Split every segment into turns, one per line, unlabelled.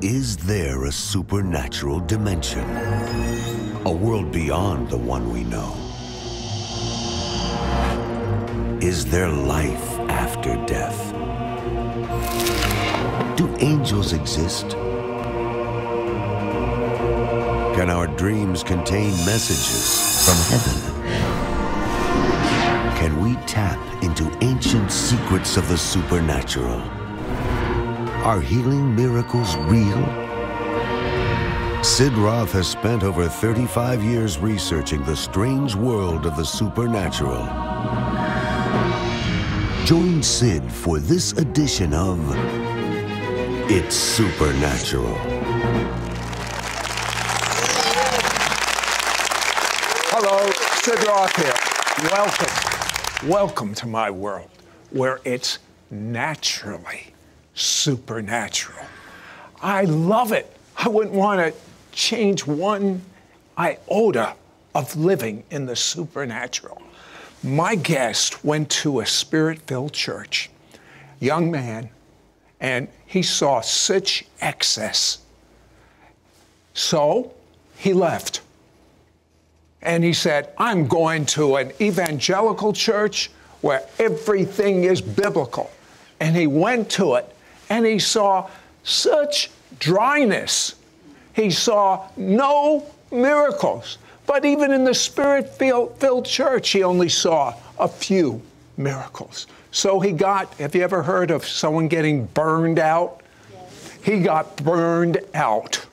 Is there a supernatural dimension? A world beyond the one we know? Is there life after death? Do angels exist? Can our dreams contain messages from heaven? Can we tap into ancient secrets of the supernatural? Are healing miracles real? Sid Roth has spent over 35 years researching the strange world of the supernatural. Join Sid for this edition of It's Supernatural.
Hello, Sid Roth here. Welcome to my world, where it's naturally supernatural. I love it. I wouldn't want to change one iota of living in the supernatural. My guest went to a spirit-filled church, young man, and he saw such excess. So he left. And he said, I'm going to an evangelical church where everything is biblical. And he went to it, and he saw such dryness. He saw no miracles. But even in the spirit-filled church, he only saw a few miracles. So he got, have you ever heard of someone getting burned out? Yes. He got burned out.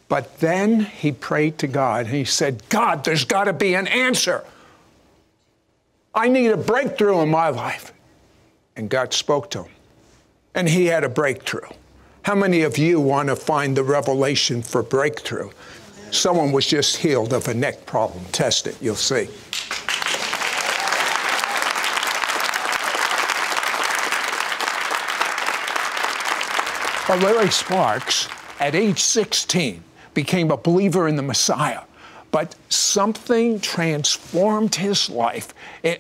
But then he prayed to God, and he said, God, there's got to be an answer. I need a breakthrough in my life. And God spoke to him, and he had a breakthrough. How many of you want to find the revelation for breakthrough? Someone was just healed of a neck problem. Test it, you'll see. Larry Sparks, at age 16, became a believer in the Messiah. But something transformed his life.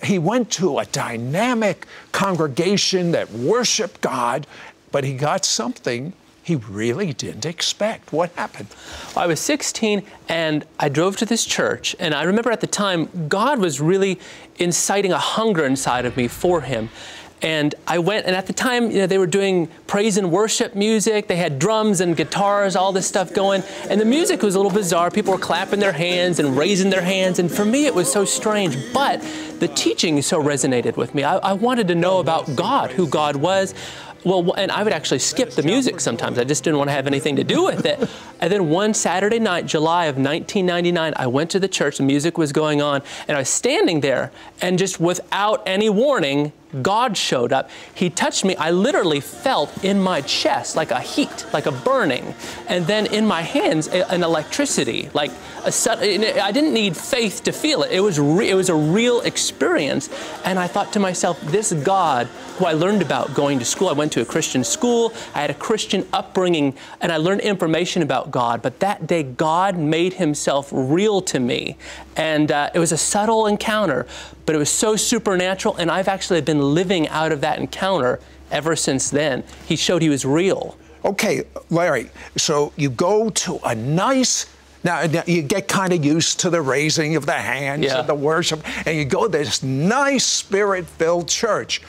He went to a dynamic congregation that worshiped God, but he got something he really didn't expect. What happened?
I was 16 and I drove to this church, and I remember at the time God was really inciting a hunger inside of me for him. And I went, and at the time, you know, they were doing praise and worship music. They had drums and guitars, all this stuff going. And the music was a little bizarre. People were clapping their hands and raising their hands. And for me, it was so strange. But the teaching so resonated with me. I wanted to know about God, who God was. Well, and I would actually skip the music sometimes. I just didn't want to have anything to do with it. And then one Saturday night, July of 1999, I went to the church, the music was going on, and I was standing there, and just without any warning, God showed up. He touched me. I literally felt in my chest like a heat, like a burning, and then in my hands, an electricity, like a sudden. I didn't need faith to feel it. It was a real experience, and I thought to myself, this God, who I learned about going to school. I went to a Christian school. I had a Christian upbringing, and I learned information about God. But that day, God made himself real to me. And it was a subtle encounter, but it was so supernatural, and I've actually been living out of that encounter ever since then. He showed he was real.
Okay, Larry, so you go to a nice, now you get kind of used to the raising of the hands and the worship, and you go to this nice spirit-filled church,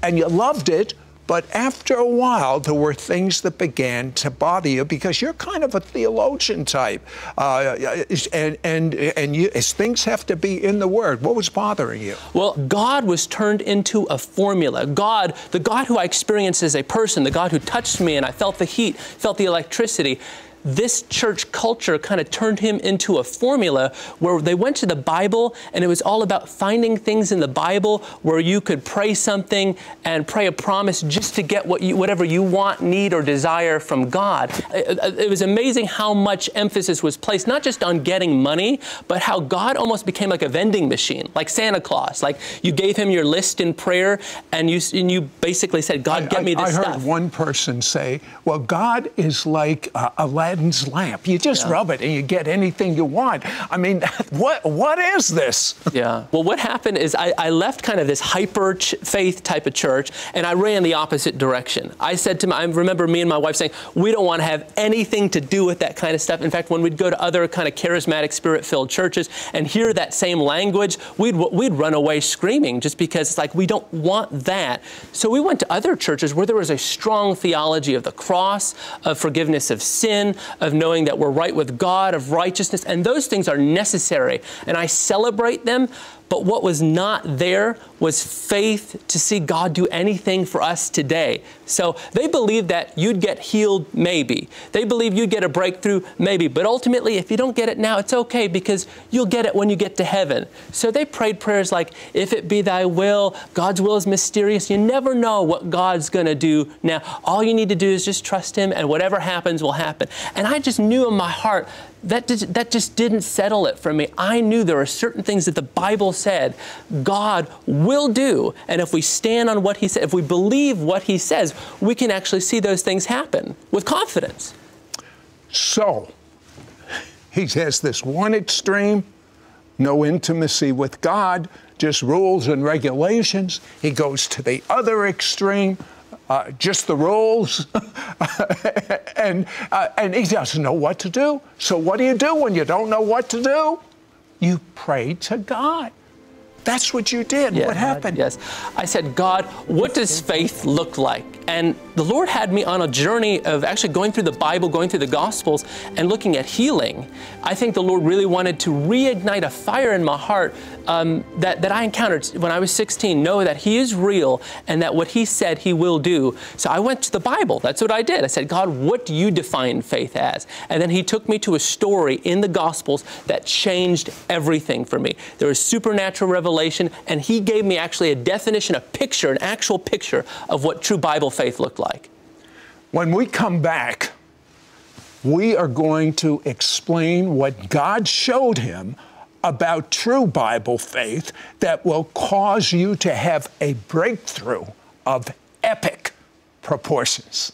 and you loved it, but after a while, there were things that began to bother you because you're kind of a theologian type, and as things have to be in the Word. What was bothering you?
Well, God was turned into a formula. God, the God who I experienced as a person, the God who touched me and I felt the heat, felt the electricity, this church culture kind of turned him into a formula where they went to the Bible, and it was all about finding things in the Bible where you could pray something and pray a promise just to get whatever you want, need, or desire from God. It was amazing how much emphasis was placed, not just on getting money, but how God almost became like a vending machine, like Santa Claus. Like you gave him your list in prayer, and you basically said, God, get me this stuff.
I heard one person say, well, God is like a Aladdin's lamp. You just rub it and you get anything you want. I mean, what is this?
Yeah. Well, what happened is I left kind of this hyper faith type of church, and I ran the opposite direction. I said to I remember me and my wife saying, we don't want to have anything to do with that kind of stuff. In fact, when we'd go to other kind of charismatic, spirit-filled churches and hear that same language, we'd run away screaming, just because it's like, we don't want that. So we went to other churches where there was a strong theology of the cross, of forgiveness of sin, of knowing that we're right with God, of righteousness, and those things are necessary, and I celebrate them. But what was not there was faith to see God do anything for us today. So they believed that you'd get healed, maybe. They believe you'd get a breakthrough, maybe. But ultimately, if you don't get it now, it's okay, because you'll get it when you get to heaven. So they prayed prayers like, if it be thy will, God's will is mysterious. You never know what God's going to do now. All you need to do is just trust Him, and whatever happens will happen. And I just knew in my heart, that just didn't settle it for me. I knew there are certain things that the Bible said God will do. And if we stand on what He said, if we believe what He says, we can actually see those things happen with confidence.
So, he has this one extreme, no intimacy with God, just rules and regulations. He goes to the other extreme, just the rules, and he doesn't know what to do. So what do you do when you don't know what to do? You pray to God. That's what you did.
Yeah,
what happened?
Yes. I said, God, what does faith look like? And the Lord had me on a journey of actually going through the Bible, going through the Gospels, and looking at healing. I think the Lord really wanted to reignite a fire in my heart that I encountered when I was 16, know that He is real and that what He said He will do. So I went to the Bible. That's what I did. I said, God, what do you define faith as? And then He took me to a story in the Gospels that changed everything for me. There was supernatural revelation, and He gave me actually a definition, a picture, an actual picture of what true Bible faith looked like.
When we come back, we are going to explain what God showed him about true Bible faith that will cause you to have a breakthrough of epic proportions.